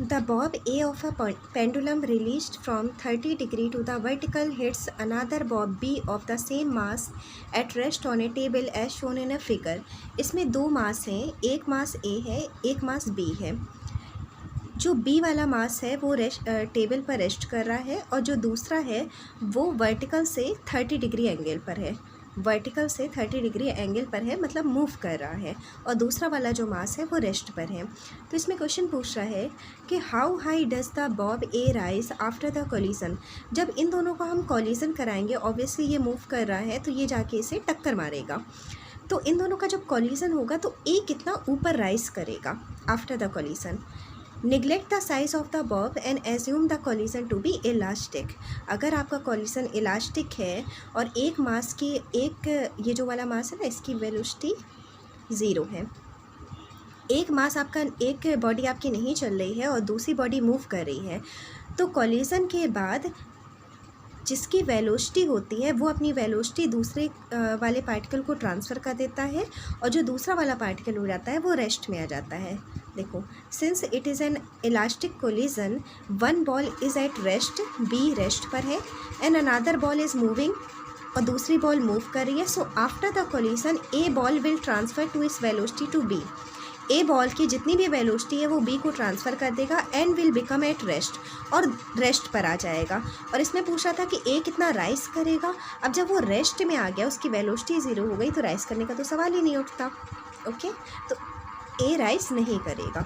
The bob A of a pendulum released from 30 degree to the vertical hits another bob B of the same mass at rest on a table as shown in a figure. इसमें दो मास हैं, एक मास A है, एक मास B है। जो B वाला मास है वो टेबल पर रेस्ट कर रहा है और जो दूसरा है वो वर्टिकल से 30 डिग्री एंगल पर है। वर्टिकल से 30 डिग्री एंगल पर है, मतलब मूव कर रहा है, और दूसरा वाला जो मास है वो रेस्ट पर है। तो इसमें क्वेश्चन पूछ रहा है कि how high does the Bob A rise after the collision. जब इन दोनों को हम कोलिजन कराएंगे, ऑब्वियसली ये मूव कर रहा है तो ये जाके इसे टक्कर मारेगा। तो इन दोनों का जब कोलिजन होगा तो ए कितना ऊपर राइज करेगा after the collision. Neglect the size of the bob and assume the collision to be elastic. अगर आपका कोलिजन इलास्टिक है और एक मास की ये जो वाला मास है ना, इसकी वेलोसिटी 0 है, एक मास आपका, एक बॉडी आपकी नहीं चल रही है और दूसरी बॉडी मूव कर रही है, तो कोलिजन के बाद जिसकी वेलोसिटी होती है वो अपनी वेलोसिटी दूसरे वाले पार्टिकल को ट्रांसफ़र कर देता है और जो दूसरा वाला पार्टिकल हो जाता है वो रेस्ट में आ जाता है। देखो, since it is an elastic collision, one ball is at rest, B rest पर है, and another ball is moving, और दूसरी बॉल मूव कर रही है। So after the collision A ball will transfer to its velocity to B. A ball की जितनी भी वेलोसिटी है वो बी को ट्रांसफ़र कर देगा and will become at rest, और रेस्ट पर आ जाएगा। और इसमें पूछा था कि ए कितना राइज करेगा। अब जब वो रेस्ट में आ गया, उसकी वेलोसिटी 0 हो गई, तो राइज करने का तो सवाल ही नहीं उठता। ओके, तो ए राइज नहीं करेगा।